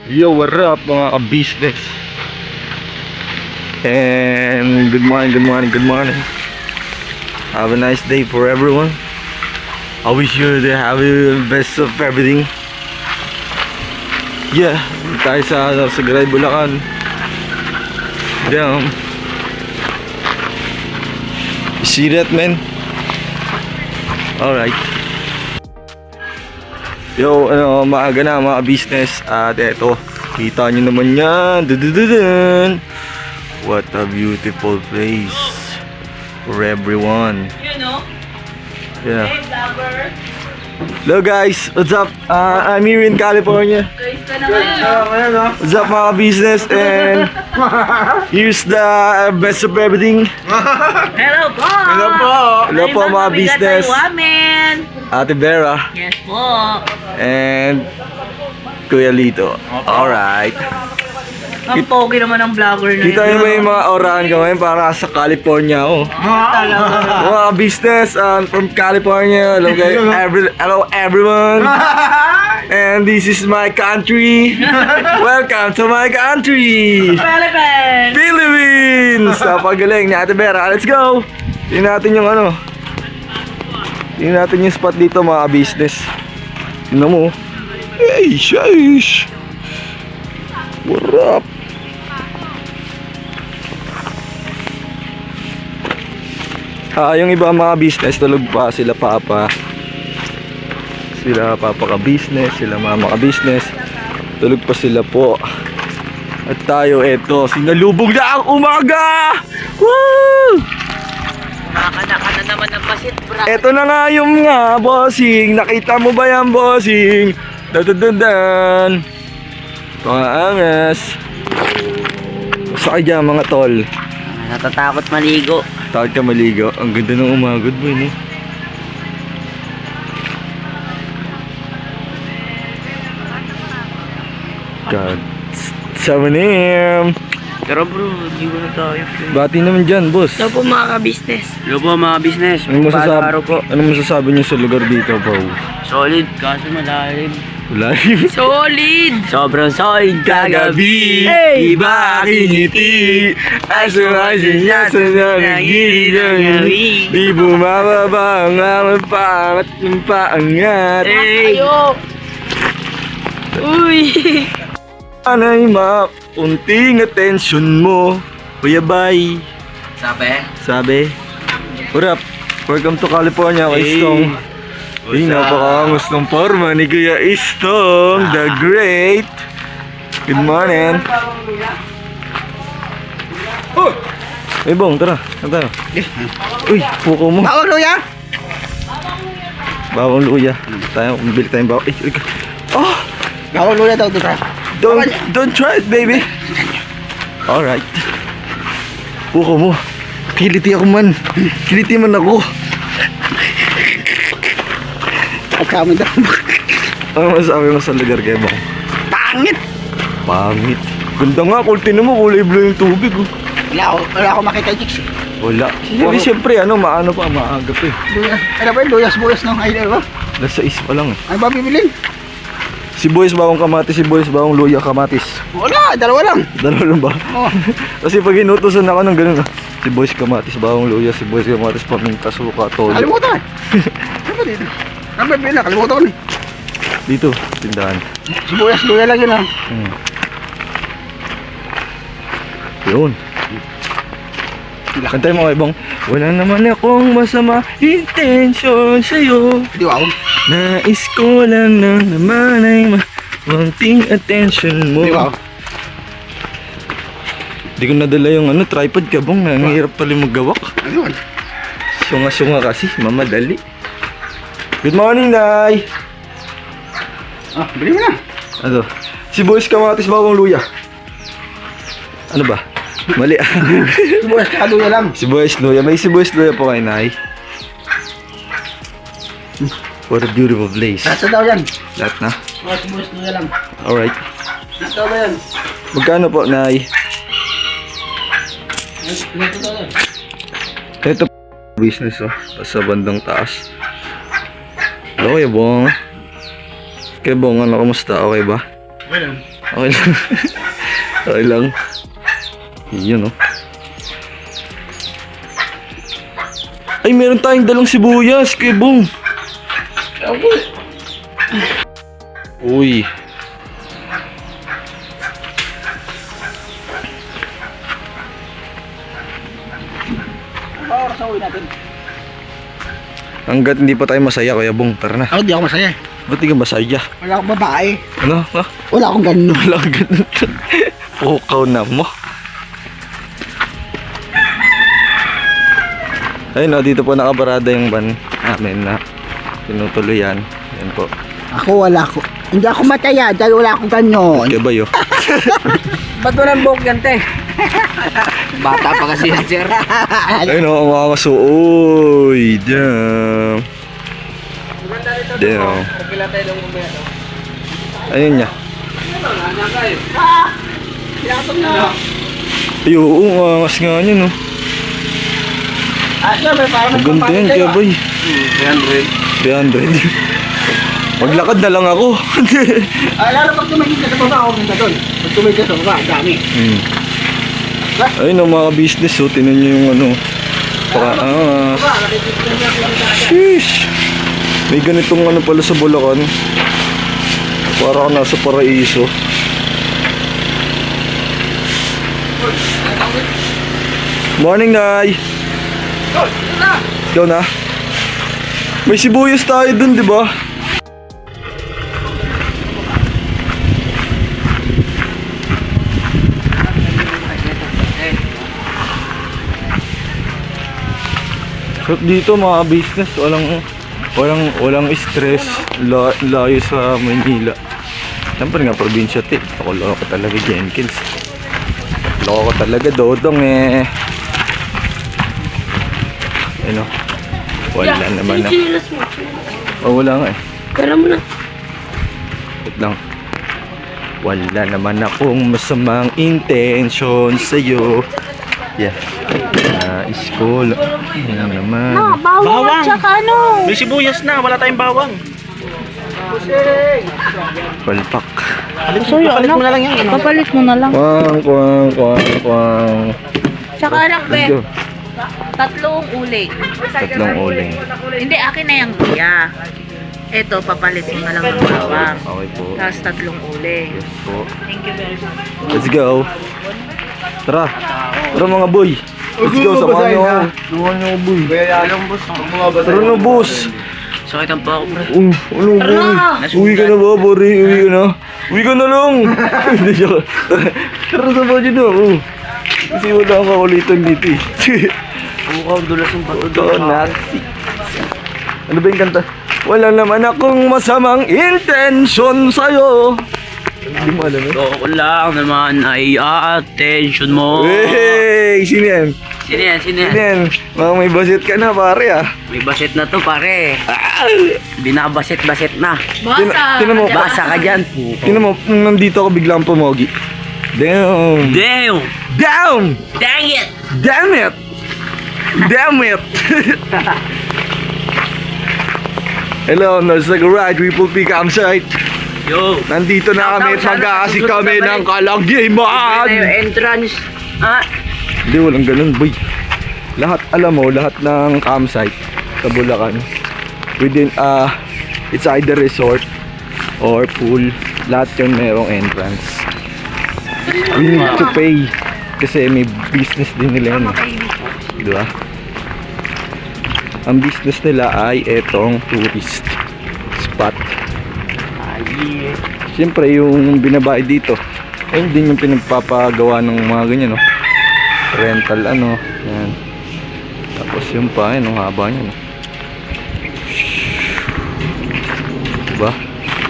Yo, what up mga ka-business? And good morning. Have a nice day for everyone. I wish you to have the best of everything. Yeah, tayo sa Gray, Bulacan. Damn. You see that, man? Alright. Yo, maaga na mga business. At eto, kita nyo naman yan. Dudududun. What a beautiful place for everyone. You know? Yeah. Hey, vlogger. Hello guys, what's up? I'm here in California. Guys ka naman. What's up mga business? And here's the best of everything. Hello po. Hello po. Hello po mga business. Ate Vera. Yes po. And Kuya Lito. Alright. Ang pogi naman ng vlogger na Kita nyo ba yung mga orahan ko ngayon para sa California ako? Talaga. Mga business from California. Hello everyone. And this is my country. Welcome to my country. Philippines. Philippines! Napagaling ni Ate Vera. Let's go! Tingnan natin yung Tingnan natin yung spot dito mga business. Tingnan mo. Hey, shish! What up? Yung iba mga business, tulog pa sila papa. Sila papa ka business, sila mama ka business. Tulog pa sila po. At tayo eto, sinalubog na ang umaga! Woo! Kumakana na naman ng pasit, bro. Eto na nga yung bossing. Nakita mo ba yan, bossing? Dadadadan. Pangangas. Saka dyan mga tol. Natatakot maligo. Takot ka maligo. Ang ganda ng umagod mo, no? God. 7 AM. Pero bro, hindi ko na tayo. Bati naman dyan, boss. Hello po mga ka-business. Hello po mga business. Ano masasabi niyo sa lugar dito, bro? Solid, kaso malalim. Live. Solid! Sobrang solid Kagabi, Hey! iba aking ngiti. Ay sumasin niya sa nanagilid ng gabi. Di bumababa ang amang pangat ng paangat. Hey! Uy! Anay mapunting atensyon mo. Kuya bye. Sabi. What up? Welcome to California, Kuya Istong. Ay, napakaangus ng forma ni Kuya Istong, the great. Good morning. Oh! Hey Bong, tara. Tara tayo. Uy, puko mo. Bawang luya! Bawang luya. Tayo, bili tayong bawang. Ay, oh! Bawang luya daw dito. Don't try it, baby. Alright. Puko mo. Kiliti ako man. Kiliti man ako. Pagkami daw. Ano masasabi mo sa lugar kayo, Bong? Pangit! Pangit. Ganda nga, kulti mo, kulay blue yung tubig. Oh. Wala ako makita yung chicks. Wala. Siyempre, maaga pa eh. Luya. Ano ba yun? Luyas-buyas ng idol ba? Nasa is pa lang eh. Ano ba bibilin? Si Boys bawang kamatis, si Boys bawang luya kamatis. Wala, dalawa lang. Dalawa lang ba? Oo. Kasi pag inutusan ako ng ganun, si Boys kamatis, bawang luya, si Boys kamatis, paminta, suka, toyo. Kalimutan. Ano ba dito? Ano ba bibilin? Kalimutan ko na. Dito, tindahan. Sibuyas, luya lang yun ah. Yun. Kantay mo kay Bong. Wala naman akong masama intention sa'yo. Di ba ako? Nais ko lang na naman ay maunting attention mo. Di ba ako? Di ko nadala yung tripod ka, Bong. Nanghihirap pala maggawak. Ano yun? Sunga-sunga kasi, mamadali. Good morning, Nay! Ah, bili mo na. Ano? Si Boys kamatis bawang luya. Ano ba? Mali. Sibuyas, kaluya lang. Si Boys luya. May si Boys luya po kay Nay. What a beautiful place. Nasa daw yan. Lahat na? Sibuyas, luya lang. Alright. Nasa daw yan. Magkano po, Nay? Nasa daw yan. Ito business sa bandang taas. Hello, Kuya Bong. Kuya Bong, kamusta? Okay ba? Okay lang. Okay lang. Yun, oh. Ay, meron tayong dalang sibuyas, Kuya Bong. Uy. Oras sa uwi natin. Hanggat hindi pa tayo masaya, Kuya Bong. Tara na. Ako di ako masaya. Ba't di ka masaya? Wala akong babae. Ano? Ha? Wala akong ganun. Wala ka ganun. Pukaw na mo. Ayun, oh, dito po nakabarada yung van namin na tinutuluyan. Yan po. Ako wala ako. Hindi ako mataya dahil wala akong ganun. Kaya ba yun? Ba't mo ng buhok yan, te? Bata pa kasi yan, sir. Ayun, oh, ang mga kaso. Uy, damn. Damn. Ayun niya. Ay, oo, ang angas nga niya, no. Ang ganda yan, kaya ba 300. Maglakad na lang ako. Lalo pag tumigil ka sa baba, ako ganda doon. Pag tumigil ka sa baba, ang dami. Ayun, oh, mga business, oh. Tinan nyo yung ano. Pakaangas. Sheesh. May ganitong ano pala sa Bulacan. Para ka nasa paraiso. Morning, Nay. Ikaw na. May sibuyas tayo dun, di ba? So, dito mga business, walang stress, layo sa Maynila. Siyempre nga, probinsya, te. Ako loko talaga, Jenkins. Loko talaga, Dodong, eh. Ano? Wala naman na. Oh, wala nga, eh. Pero mo na. Wait lang. Wala naman akong masamang intention sa'yo. Yeah. School. Yan naman. No, bawang. Tsaka ano. May sibuyas na, wala tayong bawang. Palpak. So yun, ano? Papalit mo na lang. Kwang. Tsaka anak, Let's go. be. 3 uling. 3 uling. Hindi, akin na yung luya. Ito, papalit mo na lang ng bawang. Okay po. Tapos 3 uling. Yes po. Thank you very much. Let's go. Tara. Tara mga boy. Let's go. Samahan nyo ako. Samahan nyo ako, boy. Tara na, boss. Sakit ang pa ako, bro. Ano ba? Uwi ka na ba, pare? Uwi ka na? Uwi ka na lang! Hindi siya. Tara sa budget na ako. Kasi wala akong kakulitan dito eh. Mukhang dulas yung bato Ito, naksi. Ano ba yung kanta? Wala naman akong masamang intention sa'yo. Hindi mo alam eh. Ako lang naman ay attention mo. Hey! Sino yan? Sino yan? Sino yan? Mga may basit ka na, pare ah. May basit na to, pare. Binabasit-basit na. Tinan mo. Basa ka dyan. Tinan mo, nung nandito ako biglang pumogi. Damn! Damn! Down! Dang it! Damn it! Damn it! Hello, nasa garage, we will pick campsite. Yo! Nandito na kami at mag-aasik kami ng Ito kalagyaman. yung entrance. Ah! Hindi, walang ganun, boy. Lahat, alam mo, lahat ng campsite sa Bulacan, within, it's either resort or pool, lahat yun merong entrance. We need to pay kasi may business din nila yun. Di ba? Ang business nila ay etong tourist spot. Siyempre yung binabayad dito, ayun din yung pinagpapagawa ng mga ganyan, no? Rental ano, yan. Tapos yung pa, yun, ang haba niya, no? Diba?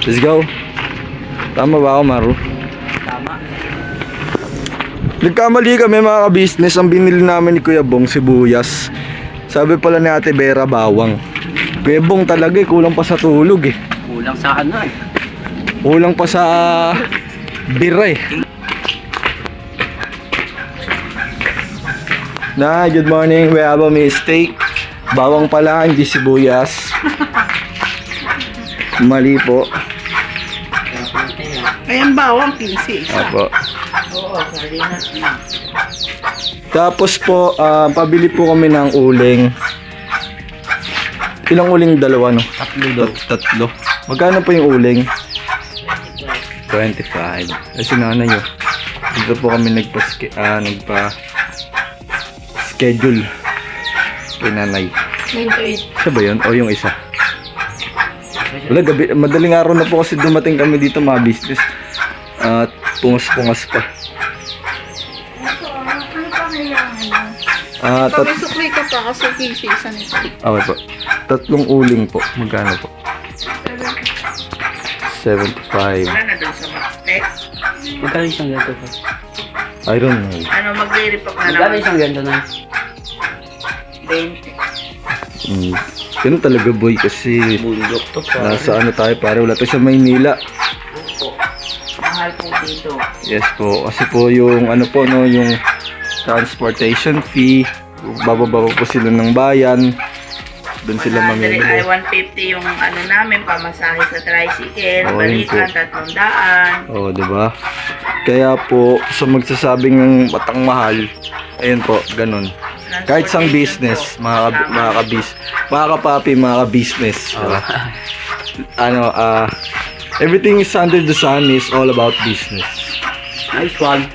Let's go. Tama ba ako, Maru? Tama. Nagkamali kami mga ka-business. Ang binili namin ni Kuya Bong, sibuyas. Sabi pala ni Ate Vera, bawang. Kuya Bong talaga eh, kulang pa sa tulog eh. Kulang sa ano eh. Kulang pa sa bira eh. Good morning. We have a mistake. Bawang pala, hindi sibuyas. Mali po. Ay, ang bawang 15 isa. Opo. Oo, sardinas na. Tapos po, pabili po kami ng uling. Ilang uling? Dalawa, no? Tatlo. Magkano po yung uling? 25. Kasi nanay yun. Dito po kami nagpa-schedule kay nanay. 28. Siya ba yun? O yung isa? Wala, gabi, madaling araw na po kasi dumating kami dito mga business. At pungas-pungas pa. Ano pa kailangan mo? Tat Sukli ka pa kasi 15 isa nito. okay po. Tatlong uling po. Magkano po? 75. Wala na doon sa Maxtec. Magkano isang ganito pa? I don't know. Ano, mag-repack na Magkano lang. isang ganito na? 20. Ganun talaga boy kasi Bundok to pa. nasa ano tayo pare, wala tayo sa Maynila. Mahal po dito. Yes po, kasi po yung ano po no, yung transportation fee, bababa po sila ng bayan. Doon sila 100 ay mamimili. 150 yung ano namin, pamasahe sa tricycle, Oo, yun balikan, po. 300. Oh, 'di ba? Kaya po sa magsasabing ng matang mahal, ayun po, ganun. Kahit sang business, mga kapapi, mga business, diba? Ano, everything is under the sun is all about business. Nice one.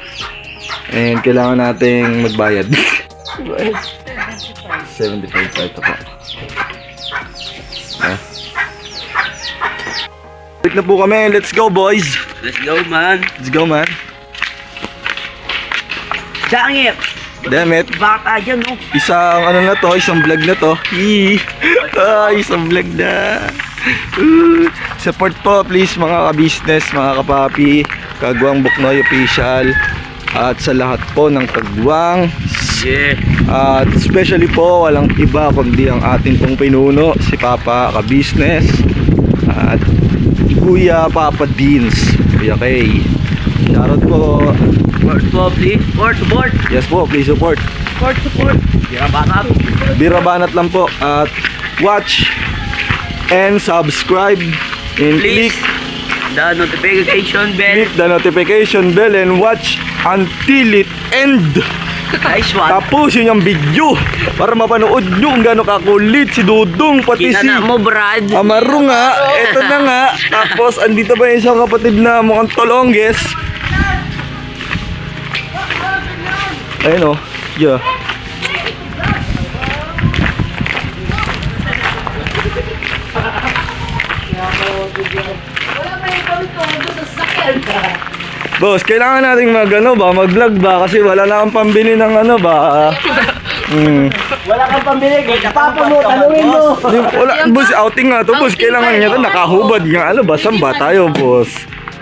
And kailangan nating magbayad. 75 pa ito po. Wait na po kami, let's go boys! Let's go, man. Let's go man! Dangit! Damn it! Baka dyan, no? Isang ano na to, isang vlog na to. Isang vlog na. Support po please mga ka-business, mga kapapi, Kagwang Buknoy Official. At sa lahat po ng Kagwang. Yeah. At especially po, walang iba kundi ang ating pong pinuno, si Papa Ka-Business. At Kuya Papa Deans, Kuya Kay. Shoutout po. Support po, please. Support. Yes po, please support. Support. Yeah, baka. Birabanat lang po. At watch and subscribe and Please. The notification bell. click the notification bell and watch until it end. Nice one. Tapusin yung video para mapanood nyo kung gano'ng kakulit si Dudong pati si Kinana mo, Brad. Amaro nga. Eto na nga. Tapos andito pa yung isang kapatid na mukhang tolongges. Ayun o. Yeah. Boss, kailangan nating mag-vlog ba? Kasi wala na akong pambili ng ano ba? Wala kang pambili. Papa mo, tanungin mo. Wala, boss, outing nga to, boss. Kailangan niya to, nakahubad nga. Ano ba, saan ba tayo, boss?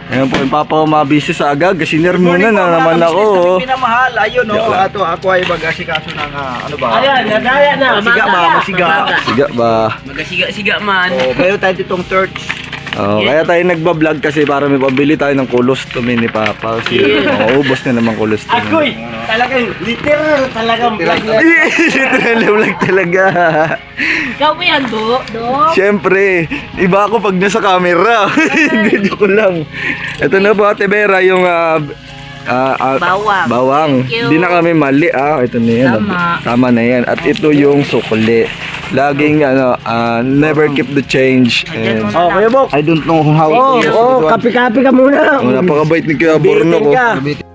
Ayan po, yung papa ko mabisi sa agag. Gasinir muna na naman ako. oh. Pinamahal, ayun o. Joke lang. Ako ay mag-asikaso ng ano ba? Ayan, nagaya na. Masiga ba? Masiga. Siga ba? Magasiga-siga, man. Oh, meron tayo ditong church. Oh, kaya tayo nagba-vlog kasi para may pabili tayo ng colostomy ni Papa. Kasi ubos na naman colostomy. Agoy! Talagang literal talagang vlog na. Literal vlog talaga. Ikaw ba yan, Do? Siyempre, iba ako pag nasa camera. Hindi, joke lang. Ito na po, Ate Vera, yung Bawang. bawang. Thank you. Hindi na kami mali, Ito na yan. Tama. Tama na yan. At ito yung sukli. Laging, never keep the change. And, Oh, Kuya Bok. I don't know how to use Oh, it. kapi-kapi ka muna. Napakabait ni Kuya Borno ko. Bitin ka.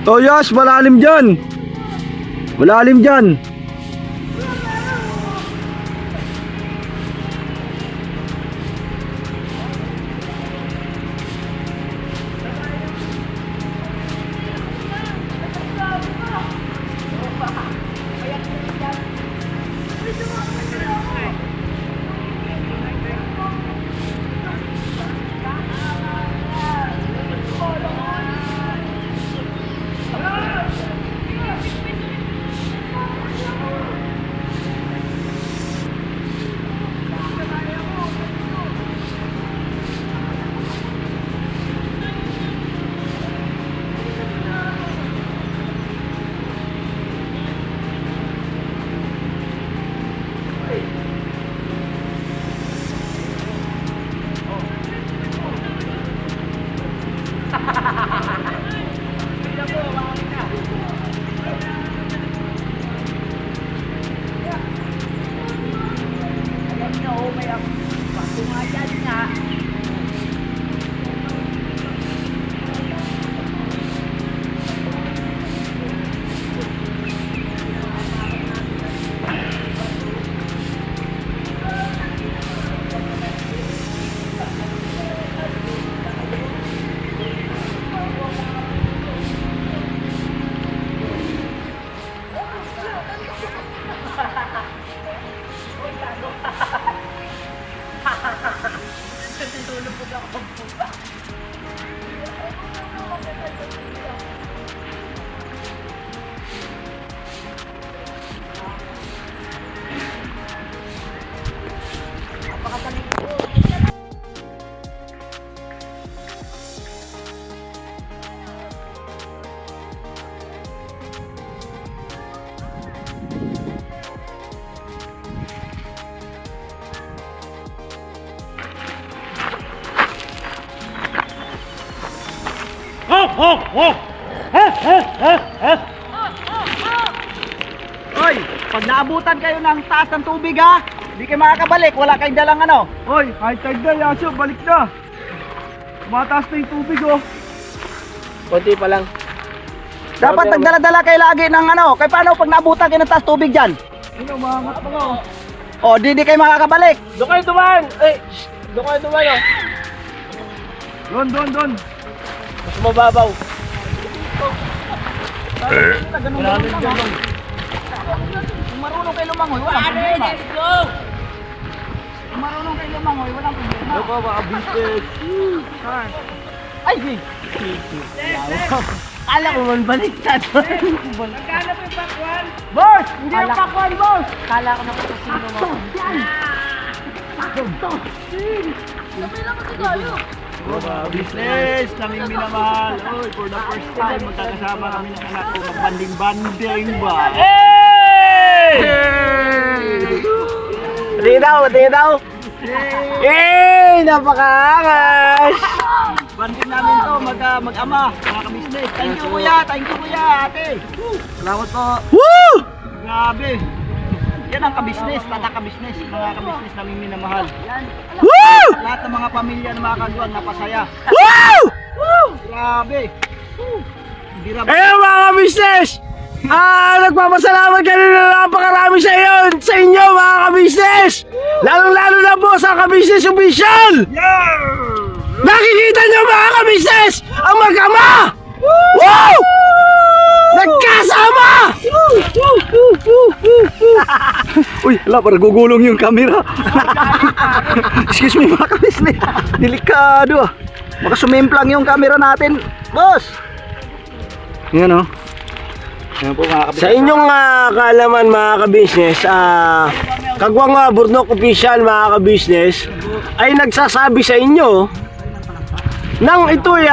Oh yes, malalim dyan. Malalim dyan. Hoy, pag naabutan kayo ng taas ng tubig ha, hindi kayo makakabalik, wala kayong dalang ano. Hoy, high tide na, Yasyo, balik na. Mataas na yung tubig, oh. Konti pa lang. Dapat nagdala-dala kayo lagi ng ano. Kaya paano pag naabutan kayo ng taas tubig dyan? Ano, maangat pa nga, oh. O, di kayo makakabalik. Doon kayo dumaan! Doon kayo dumaan oh. Doon. Mas mababaw. Ganun lang. Kung marunong kayo lumangoy, walang problema. Kung marunong kayo lumangoy, walang problema. Ano pa, mga business? Ay, di. Kala ko man baliktad. Boss! Hindi yung pakwan, boss! Kala ko na kung sino mo. Mga business, naming minamahal. Oy, for the first time, magkakasama kami ng anak ko. Magbanding-banding ba? Tingin daw. Napakaangas! Banding namin to, mag-ama, mga ka-business. Thank you, kuya, ate. Salamat po. Woo! Grabe. Yan ang ka-business, tata ka-business, mga ka-business namin minamahal. Woo! Lahat ng mga pamilya ng mga kagawang napasaya. Woo! Grabe. Bira Eh mga business! Nagpapasalamat kami na napakarami sa inyo mga ka-business! Lalong-lalo na po sa ka-business official! Nakikita nyo mga ka-business! Ang mag-ama! Wow! Nagkasama! Uy, wala, parang gugulong yung camera. Excuse me mga ka-business. Delikado ah. Baka sumimplang yung camera natin, boss. Yan oh. Yan po mga Sa inyong kaalaman mga ka-business, Kagwang Burnok Official mga ka-business ay nagsasabi sa inyo nang ito'y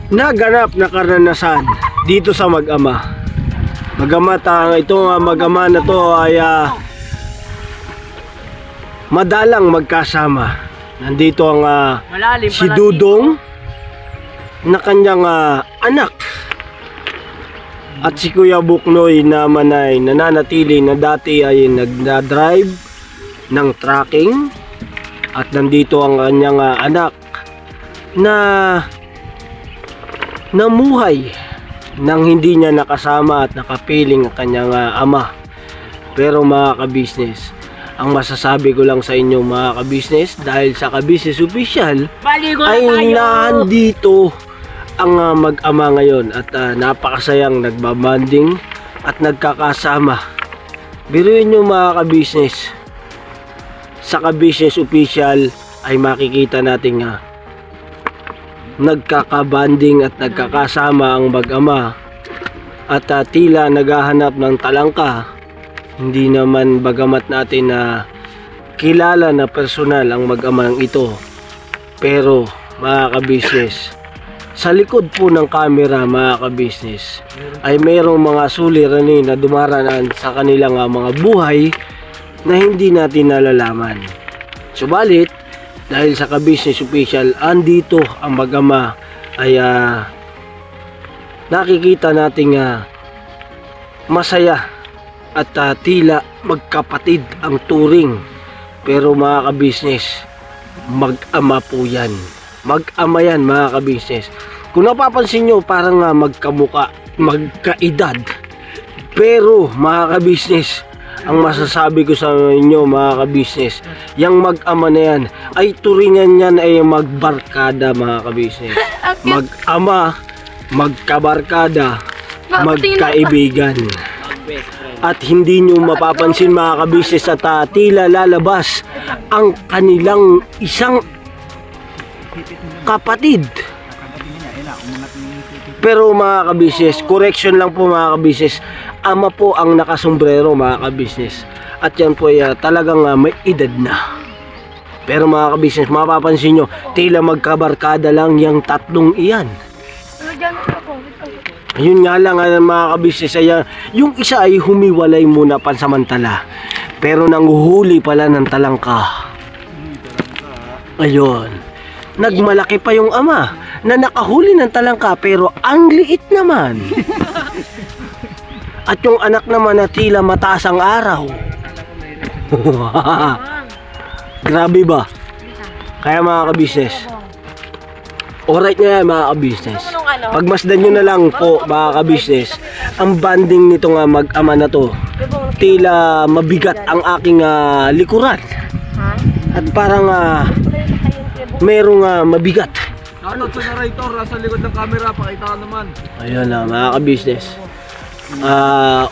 naganap na karanasan dito sa mag-ama. Magamat itong mag-ama na to ay madalang magkasama. Nandito ang si Dudong na kanyang anak at si Kuya Buknoy naman ay nananatili na dati ay nagdadrive ng trucking at nandito ang kanyang anak na namuhay nang hindi niya nakasama at nakapiling ang kanyang ama. Pero mga ka-business, ang masasabi ko lang sa inyo mga ka-business, dahil sa ka-business official ay nandito ang mag-ama ngayon at napakasayang nagbabanding at nagkakasama. Biruin nyo mga ka-business, sa ka-business official ay makikita natin nagkakabanding at nagkakasama ang mag-ama at tila naghahanap ng talangka. Hindi naman bagamat natin na kilala na personal ang mag-amang ito, pero mga ka-business, sa likod po ng camera mga ka-business ay mayroong mga suliranin na dumaraan sa kanilang mga buhay na hindi natin nalalaman. Subalit dahil sa ka-business official andito ang mag-ama ay nakikita nating masaya at tila magkapatid ang turing. Pero mga ka-business, mag-ama po yan. Mag-ama yan mga ka-business. Kung napapansin nyo, parang magkamuka, magkaedad. Pero mga ka-business, ang masasabi ko sa inyo mga ka-business, yung mag-ama na yan ay turingan yan ay magbarkada mga ka-business. Mag-ama, magkabarkada, magkaibigan. At hindi nyo mapapansin mga ka-business at tila lalabas ang kanilang isang kapatid. Pero mga ka-business, correction lang po mga ka-business, ama po ang nakasombrero mga ka-business. At yan po ay talagang may edad na. Pero mga ka-business, mapapansin nyo, tila magkabarkada lang yung tatlong iyan. Ayun nga lang mga ka-business, yung isa ay humiwalay muna pansamantala. Pero nanguhuli pala ng talangka. Ayun. Nagmalaki pa yung ama na nakahuli ng talangka pero ang liit naman. At yung anak naman na tila mataas ang araw. Grabe ba? Kaya mga ka-business, alright na yan mga ka-business. Pagmasdan nyo na lang po mga ka-business, ang banding nito mag-ama na to, tila mabigat ang aking likuran. At parang merong mabigat. Ano to narrator, nasa likod ng camera, pakita ka naman. Ayun na mga ka-business.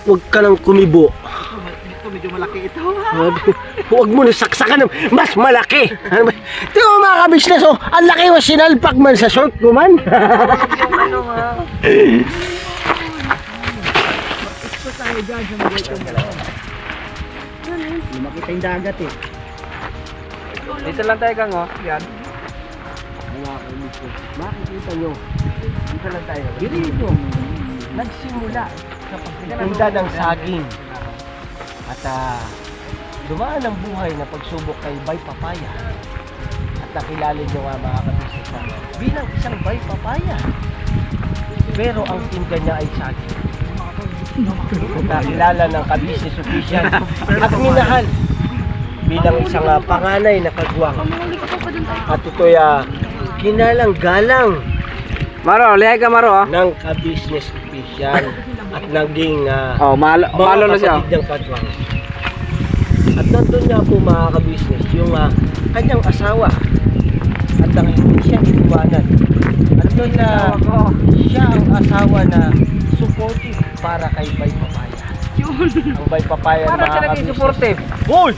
Huwag ka nang kumibo. Ito medyo malaki ito. Huwag mo na saksakan ng mas malaki. Ito mga ka-business, ang laki mo sinalpak man sa short ko man. Hindi makita yung dagat eh. Dito lang tayo gang yan. Makikita nyo, Dito lang tayo. dito nagsimula sa pagtitinda ng saging. At dumaan ang buhay na pagsubok kay Bay Papaya. At nakilala nyo mga ka-business bilang isang Bay Papaya. Pero ang tinda niya ay saging. Nakilala ng ka-business official at minahal bilang isang panganay na kagwang. At ito'y kinalang-galang Maro, lihay ka Maro ng ka-business official at naging malo na siya. kapatid ng kagwang. At nandun nga po mga ka-business yung kanyang asawa at ang hindi siya iniwanan. At doon na siya ang asawa na supportive para kay Bay Papaya. Ang Bay Papaya Para mga siya naging ka-business. supportive. Hoy!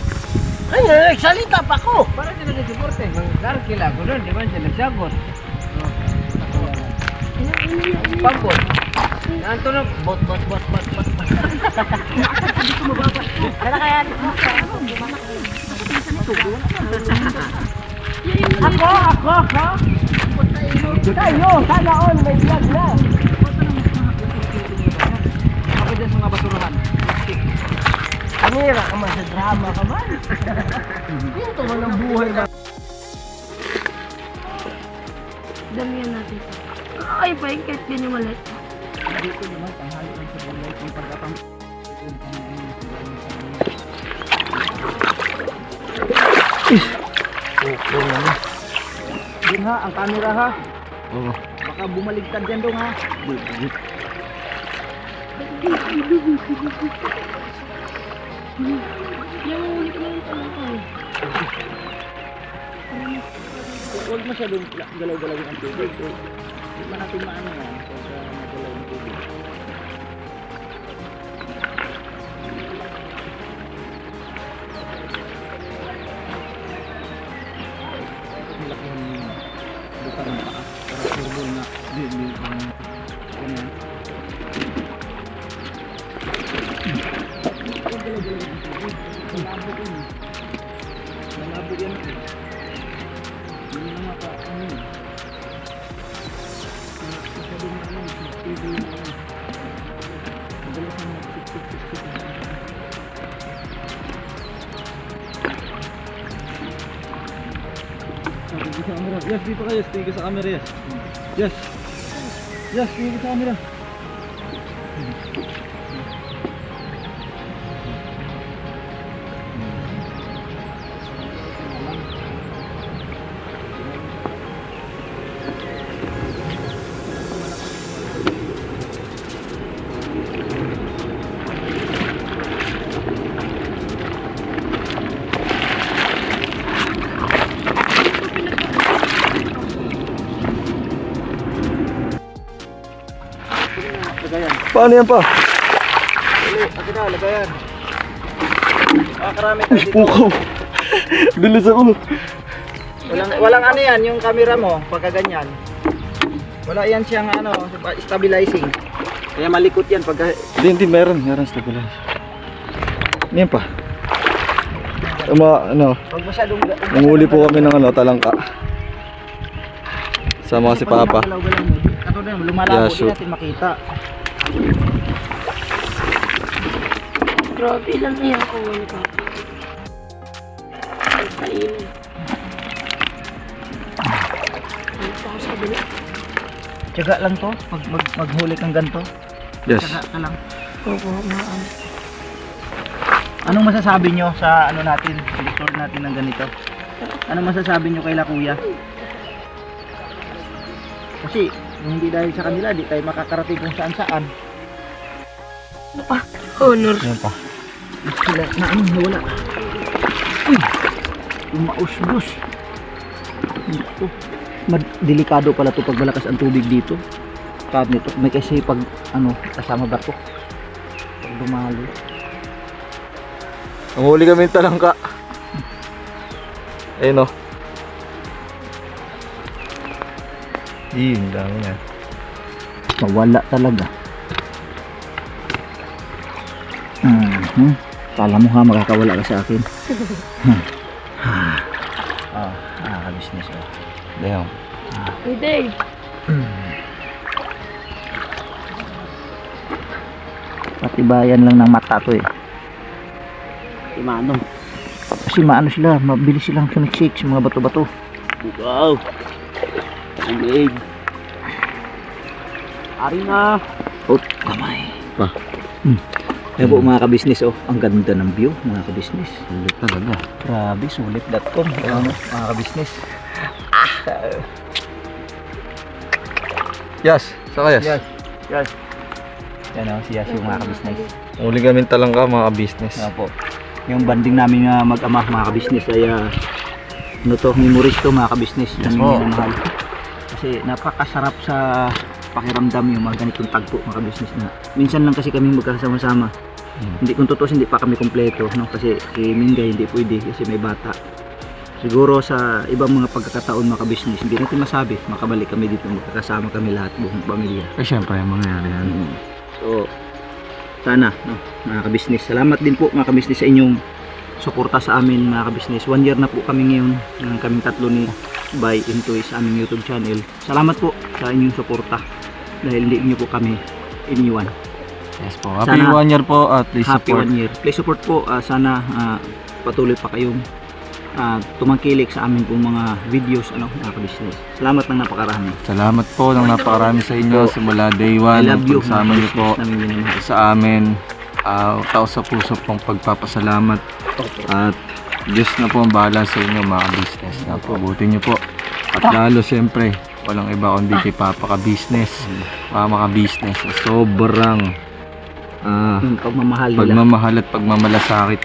Ay, nagsalita pa ko! Para siya naging supportive. Dahil kila ko doon, di ba siya nagsagot? Pangkot. Nantunog. Bot. Kaya kaya. Ako! Tayo, sana on, may vlog na! Ako dyan sa mga basurahan. Kamera ka man sa drama ka man. Ito man ang buhay na. Damihan natin. Ay, pa, kahit ganyan malit. Dito naman, tanghali lang sa bulay. Kung pagkapang... Okay na. Yun ha, ang camera ha. Oo. Baka bumaligtad dyan dong ha. Yung huli ko na yung talaka eh. Huwag masyadong galaw-galaw ang tubig. Hindi pa natin maano yan. Pagka magalaw ang tubig. Laki ng butang ng paa. Para turbo na. Hindi pang ganyan. Huwag galaw-galaw ang tubig. Malabo yan. Malabo yan. Hindi na maka, ano yun. Masyadong ano, TV na yun. Madalas na mag-sip-sip-sip. Sabi ko sa camera. Yes, dito kayo. Stay ka sa camera, yes. Yes. Yes, stay ka sa camera. Lagayan. Paano yan pa? Ate na, lagayan. Karami tayo dito. Pukaw. Dulas ako. Walang ano yan, yung camera mo, pagka ganyan. Wala yan siyang ano, stabilizing. Kaya malikot yan pagka... Hindi, meron stabilize. Yan pa. Ano, Pag masyadong... nanguli po kami ng ano, talangka. Sama si Papa. Katulad na, lumalabo Yeah, din shoot. natin makita. Grabe, ilan na yan kung wala ka. Ay, kainin. Ay, ako sa kabila. Tiyaga lang to, pag maghuli kang ganito. Yes. Tiyaga ka lang. Opo, maan. Anong masasabi nyo sa ano natin, record natin ng ganito? Anong masasabi nyo kay Kuya? Kasi hindi dahil sa kanila, di tayo makakarating kung saan saan. Honor. Yan pa. Sila na ano, nawala. Uy! Umausbos. Ito. Delikado pala to pag malakas ang tubig dito. Kahit nito, may kasi pag ano, kasama ba to? Pag dumalo. Nanguli kami ng talangka. Ayun o. Yun, dami na. Mawala talaga. Kala mo ha, makakawala ka sa akin. Business oh. Damn. Hindi. Patibayan lang ng mata to eh. Imano. Kasi maano sila, mabilis silang sumiksik sa mga bato-bato. Wow. Amig. Ari na. Oh, kamay. Pa. Ayan po mga kabisnes oh, ang ganda ng view mga kabisnes. Sulit talaga. Grabe, sulit.com mga kabisnes. Yes, saka yes. Yes. Yan oh, si Yas yung mga kabisnes. Nanguli kami ng talangka mga business. Yan po. Yung banding namin mag-ama mga kabisnes ay ano to, memories to mga kabisnes. Yes Yung po. minamahal. Kasi napakasarap sa pakiramdam yung mga ganitong tagpo mga kabisnes na minsan lang kasi kami magkasama-sama. Hindi kung totoo hindi pa kami kompleto no kasi si Mingay hindi pwede kasi may bata. Siguro sa ibang mga pagkakataon mga kabisnes hindi natin masabi makabalik kami dito magkakasama kami lahat buong pamilya. Eh syempre, mangyayari yan. So sana no mga kabisnes salamat din po mga kabisnes sa inyong suporta sa amin mga kabisnes. 1 year na po kami ngayon ng kaming tatlo ni Bay Intoy sa aming YouTube channel. Salamat po sa inyong suporta dahil hindi niyo po kami iniwan. Yes po. Happy Sana- 1 year po at please Happy support. 1 year. Please support po. Sana patuloy pa kayong tumangkilik sa aming pong mga videos ano mga kabisnes. Salamat ng napakarami. Salamat po ng napakarami sa inyo simula day 1 I love you pagsama mga niyo po kabisnes namin minamahal. sa amin. Taos sa puso pong pagpapasalamat at Diyos na po ang bahala sa inyo mga business. Napabuti niyo po. At lalo siyempre walang iba kundi kay Papa ka business. Mama ka business. Sobrang pagmamahal nila. pagmamahal at pagmamalasakit.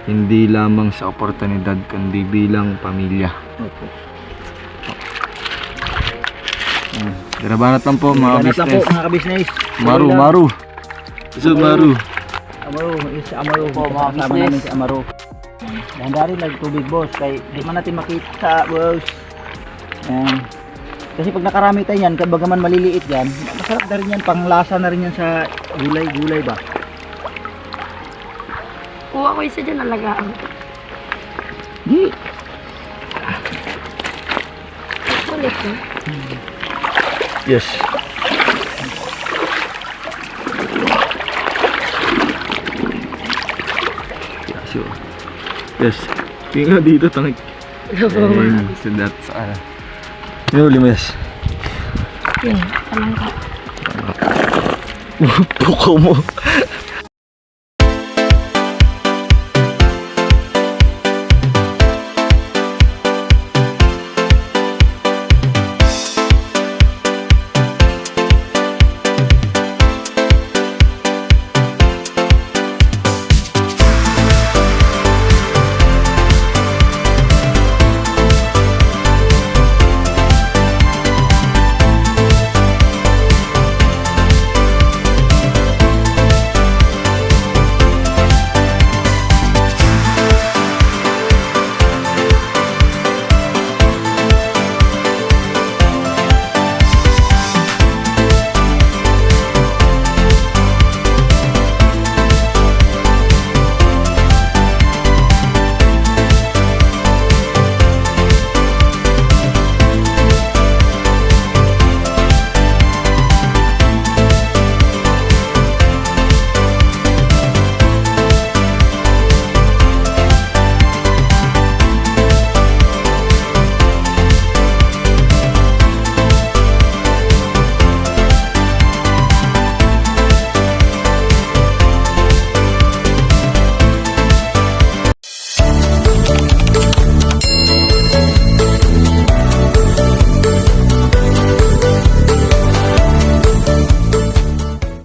Hindi lamang sa oportunidad, kundi bilang pamilya. Opo. Darabanat lang po mga Ganat lang po business. mga ka-business. Maru, maru. So, maru. Amaro, is Amaro. Po, mga Kasama business. namin si Amaro. Dahan-dahan rin nagtubig boss, kay di man natin makita boss. Yan. Kasi pag nakarami tayo yan, kapag man maliliit yan, masarap na rin yan, panglasa na rin yan sa gulay-gulay ba? Kuha ko isa dyan, alagaan ko. Di. Kulit ko. Yes. Yes. Tingnan dito, tangik. Ayun, so that's, yung limes. Yan, talang ka. Puko mo.